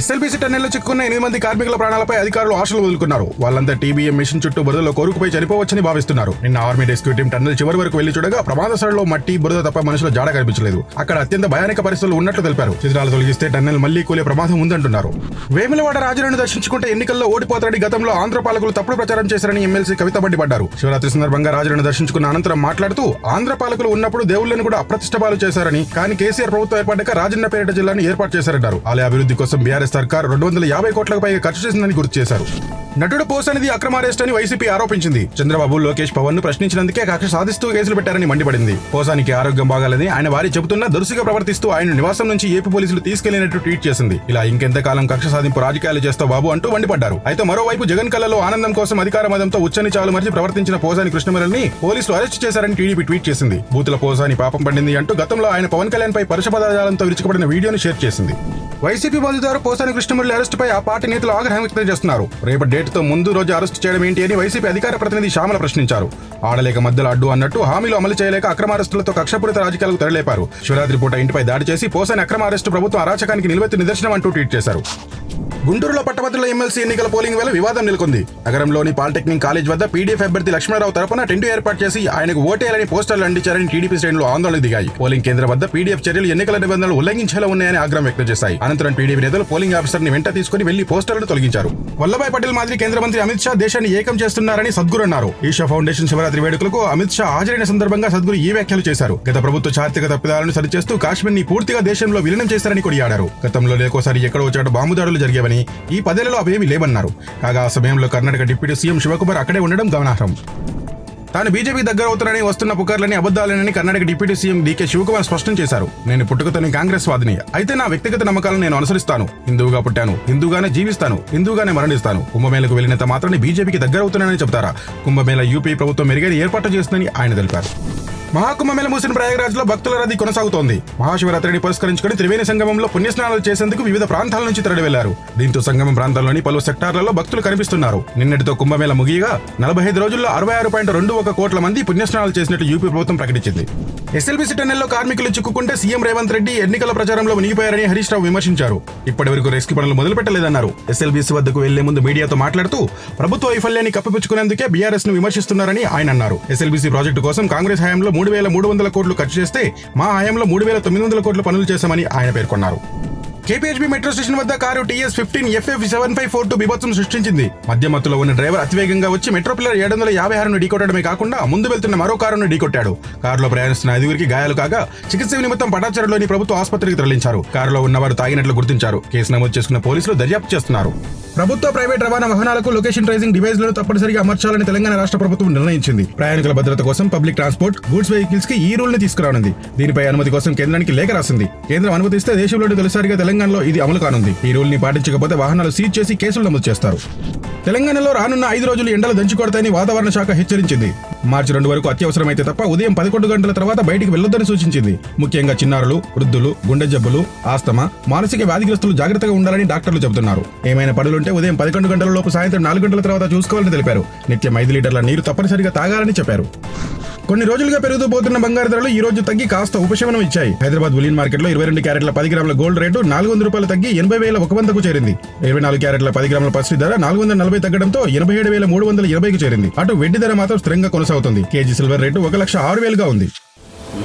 SLBC టన్నెల్లో చిక్కుకున్న 8 మంది కార్మికుల ప్రాణాలపై అధికారులు ఆశలు వదులుకున్నారు. వాళ్ళంతా టీబీఎం మిషన్ చుట్టూ బురదలో కోరుకుపోయి చనిపోవచ్చని భావిస్తున్నారు. నిన్న ఆర్మీ రెస్క్యూ టీం టన్నెల్ చివరి వరకు వెళ్లి చూడగా ప్రమాద స్థలంలో మట్టి, బురద తప్ప మనుషుల జాడ కనిపించలేదు. అక్కడ అత్యంత భయానక పరిస్థితులు ఉన్నట్లు తెలిపారు. చిత్రాలు తొలగిస్తే టన్నెల్ మళ్లీ కూలే ప్రమాదం ఉందంటున్నారు. వేములవాడ రాజులను దర్శించుకుంటే ఎన్నికల్లో ఓడిపోతారని గతంలో ఆంధ్ర పాలకులు తప్పుడు ప్రచారం చేశారని ఎమ్మెల్సీ కవిత మండిపడ్డారు. శివరాత్రి సందర్భంగా రాజులను దర్శించుకున్న అనంతరం మాట్లాడుతూ ఆంధ్ర పాలకులు ఉన్నప్పుడు దేవుళ్లను కూడా అప్రతిష్టపాలు చేశారని, కానీ కేసీఆర్ ప్రభుత్వం ఏర్పడ్డాక రాజన్నపేట జిల్లాను ఏర్పాటు చేశారన్నారు. ఆలయ అభివృద్ధి కోసం బీఆర్ఎస్ సర్కార్ 250 కోట్లకు పైగా ఖర్చు చేసిందని గుర్తు చేశారు. నటుడు పోసానిది అక్రమ అరెస్ట్ అని వైసీపీ ఆరోపించింది. చంద్రబాబు, లోకేష్, పవన్ ను ప్రశ్నించినందుకే కక్ష సాధిస్తూ కేసులు పెట్టారని మండిపడింది. పోసానికి ఆరోగ్యం బాగాలని ఆయన వారి చెబుతున్నా దురుసుగా ప్రవర్తిస్తూ ఆయన నివాసం నుంచి ఏపీ పోలీసులు తీసుకెళ్లినట్టు ట్వీట్ చేసింది. ఇలా ఇంకెంతకాలం కక్ష సాధింపు రాజకీయాలు చేస్తావు బాబు అంటూ మండిపడ్డారు. అయితే మరోవైపు జగన్ కళ్ళలో ఆనందం కోసం అధికార మదంతో ఉచ్చని చాలు మరిచి ప్రవర్తించిన పోసాని కృష్ణమురళిని పోలీసులు అరెస్ట్ చేశారని టీడీపీ ట్వీట్ చేసింది. బూతుల పోసాని పాపం పండింది అంటూ గతంలో ఆయన పవన్ కళ్యాణ్ పై పరుష పదజాలంతో విరుచుకుపడిన వీడియోను షేర్ చేసింది. వైసీపీ బాధితులు పోసాని కృష్ణమురళి అరెస్టుపై ఆ పార్టీ నేతలు ఆగ్రహం వ్యక్తం చేస్తున్నారు. రేపటి డేట్తో ముందు రోజు అరెస్ట్ చేయడం ఏంటి అని వైసీపీ అధికార ప్రతినిధి శ్యామల ప్రశ్నించారు. ఆడలేక మధ్యలో అడ్డు అన్నట్టు హామీలు అమలు చేయలేక అక్రమ అరెస్టులతో కక్షపూరిత రాజకీయాలకు తెరలేపారు. శివరాత్రి పూట ఇంటిపై దాడి చేసి పోసాని అక్రమ అరెస్టు ప్రభుత్వం అరాచకానికి నిలువెత్తు నిదర్శనం అంటూ ట్వీట్ చేశారు. గుంటూరులో పట్టభద్రుల ఎమ్మెల్సీ ఎన్నికల పోలింగ్ వేళ వివాదం నెలకొంది. నగరంలోని పాలిటెక్నిక్ కాలేజ్ వద్ద పీడీఎఫ్ అభ్యర్థి లక్ష్మణరావు తరపున టెంట్ ఏర్పాటు చేసి ఆయనకు ఓటేయాలని పోస్టర్లు అంటించారని టీడీపీ శ్రేణులు ఆందోళన దిగాయి. పోలింగ్ కేంద్రం వద్ద పీడీఎఫ్ చర్యలు ఎన్నికల నిబంధనలు ఉల్లంఘించేలా ఉన్నాయని ఆగ్రహం వ్యక్తం చేశాయి. అనంతరం టీడీపీ నేతలు పోలింగ్ ఆఫీసర్ ని వెంట తీసుకుని వెళ్లి పోస్టర్లను తొలగించారు. వల్లభాయ్ పటేల్ మాదిరి కేంద్ర మంత్రి అమిత్ షా దేశాన్ని ఏకం చేస్తున్నారని సద్గురు అన్నారు. ఈషా ఫౌండేషన్ శివరాత్రి వేడుకలకు అమిత్ షా హాజరైన సందర్భంగా సద్గురు ఈ వ్యాఖ్యలు చేశారు. గత ప్రభుత్వ చారిత్రక తప్పిదాలను సరిచేస్తూ కాశ్మీర్ ని పూర్తిగా దేశంలో విలీనం చేశారని కొనియాడారు. గతంలో లేకోసారి ఎక్కడో చోట బాంబు దాడులు జరిగేవని, ఈ 10 ఏళ్లలో అవేమీ లేవన్నారు. కాగా ఆ సమయంలో కర్ణాటక డిప్యూటీ సీఎం శివకుమార్ అక్కడే ఉండడం గమనార్హం. తాను బీజేపీ దగ్గర అవుతానని వస్తున్న పుకార్లని అబద్దాలేనని Karnataka deputy CM DK Shivakumar స్పష్టం చేశారు. నేను పుట్టుకతోనే కాంగ్రెస్ వాదిని, అయితే నా వ్యక్తిగత నమ్మకాలను నేను అనుసరిస్తాను. హిందువుగా పుట్టాను, హిందూగానే జీవిస్తాను, హిందూగానే మరణిస్తాను. కుంభమేళకు వెళ్లినంత మాత్రాన్ని బీజేపీకి దగ్గర అవుతున్నానని చెబుతారా? కుంభమేళ యూపీ ప్రభుత్వం మెరుగైన ఏర్పాటు చేస్తుందని ఆయన తెలిపారు. మహాకుంభమేళ ముగిసిన ప్రయాగరాజ్ లో భక్తుల రద్దీ కొనసాగుతోంది. మహాశివరాత్రిని పురస్కరించుకుని త్రివేణి సంగమంలో పుణ్యస్నానాలు చేసేందుకు వివిధ ప్రాంతాల నుంచి తరలి వెళ్లారు. దీంతో సంగమం ప్రాంతాల్లోని పలు సెక్టార్లలో భక్తులు కనిపిస్తున్నారు. నిన్నటితో కుంభమేళ ముగియగా 45 రోజుల్లో 66.21 కోట్ల మంది పుణ్యస్నానాలు చేసినట్టు యూపీ ప్రభుత్వం ప్రకటించింది. ఎస్ఎల్బీసీ టన్నెల్లో కార్మికులు చిక్కుకుంటే సీఎం రేవంత్ రెడ్డి ఎన్నికల ప్రచారంలో మునిగిపోయారని హరీష్ రావు విమర్శించారు. ఇప్పటి వరకు రెస్క్యూ పనులు మొదలు పెట్టలేదన్నారు. ఎస్ఎల్బీసీ వద్దకు వెళ్లే ముందు మీడియాతో మాట్లాడుతూ ప్రభుత్వ వైఫల్యాన్ని కప్పిపుచ్చుకునేందుకే బీఆర్ఎస్ ను విమర్శిస్తున్నారని ఆయన అన్నారు. ఎస్ఎల్బీసీ ప్రాజెక్టు కోసం కాంగ్రెస్ హయాంలో 3,300 కోట్లు ఖర్చు చేస్తే మా హయాంలో 3,900 కోట్ల పనులు చేశామని ఆయన పేర్కొన్నారు. కేపీహెచ్బీ మెట్రో స్టేషన్ వద్ద కారు TS15 FF7542 బీభత్సం సృష్టించింది. మధ్యమత్తులో ఉన్న డ్రైవర్ అతివేగంగా వచ్చి మెట్రో పిల్లర్ 756ను ఢీకొట్టడమే కాకుండా ముందు వెళ్తున్న మరో కారును ఢీకొట్టాడు. కారులో ప్రయాణిస్తున్న 5గురికి గాయాలు కాగా చికిత్స నిమిత్తం పటాచరులోని ప్రభుత్వ ఆసుపత్రికి తరలించారు. కారులో ఉన్నవారు తాగినట్లు గుర్తించారు. కేసు నమోదు చేసుకున్న పోలీసులు దర్యాప్తు చేస్తున్నారు. ప్రభుత్వ ప్రైవేట్ రవాణా వాహనాలకు లొకేషన్ ట్రేసింగ్ డివైస్లను తప్పనిసరిగా అమర్చాలని తెలంగాణ రాష్ట్ర ప్రభుత్వం నిర్ణయించింది. ప్రయాణికుల భద్రత కోసం పబ్లిక్ ట్రాన్స్పోర్ట్, గూడ్స్ వెహికల్స్ కి ఈ రూల్ ని తీసుకురానుంది. దీనిపై అనుమతి కోసం కేంద్రానికి లేఖ రాసింది. కేంద్రం అనుమతిస్తే దేశంలోని తొలిసారిగా తెలంగాణలో ఇది అమలు కానుంది. ఈ రూల్ ని పాటించకపోతే వాహనాలు సీజ్ చేసి కేసులు నమోదు చేస్తారు. తెలంగాణలో రానున్న 5 రోజులు ఎండలు దంచుకొడతాయని వాతావరణ శాఖ హెచ్చరించింది. మార్చి 2 వరకు అత్యవసరమైతే తప్ప ఉదయం 11 గంటల తర్వాత బయటికి వెళ్లొద్దని సూచించింది. ముఖ్యంగా చిన్నారులు, వృద్ధులు, గుండె జబ్బులు, ఆస్తమా, మానసిక వ్యాధిగ్రస్తులు జాగ్రత్తగా ఉండాలని డాక్టర్లు చెబుతున్నారు. ఏమైనా పనులుంటే ఉదయం 11 గంటల లోపు సాయంత్రం 4 గంటల తర్వాత చూసుకోవాలని తెలిపారు. నిత్యం 5 లీటర్ల నీరు తప్పనిసరిగా తాగాలని చెప్పారు. కొన్ని రోజులుగా పెరుగుతూ పోతున్న బంగారు ధరలు ఈ రోజు తగ్గి కాస్త ఉపశమనం ఇచ్చాయి. హైదరాబాద్ బులియన్ మార్కెట్లో 22 క్యారెట్ల 10 గ్రాముల గోల్డ్ రేటు 400 రూపాయలు తగ్గి 80,100కు చేరింది. 24 క్యారెట్ల 10 గ్రాముల పసిడి ధర 440 తగ్గడంతో 87,320కు చేరింది. అటు వెండి ధర మాత్రం స్థిరంగా కొనసాగుతుంది. కేజీ సిల్వర్ రేటు 1,06,000గా ఉంది.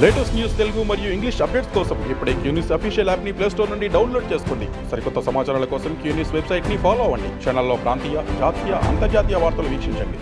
లేటెస్ట్ న్యూస్ తెలుగు మరియు ఇంగ్లీష్ అప్డేట్స్ కోసం ఇప్పుడే క్యూన్యూస్ అఫీషియల్ యాప్ ని ప్లే స్టోర్ నుండి డౌన్లోడ్ చేసుకోండి. సరికొత్త సమాచారాల కోసం క్యూన్యూస్ వెబ్సైట్ ని ఫాలో అవ్వండి. ఛానల్లో ప్రాంతీయ, జాతీయ, అంతర్జాతీయ వార్తలు వీక్షించండి.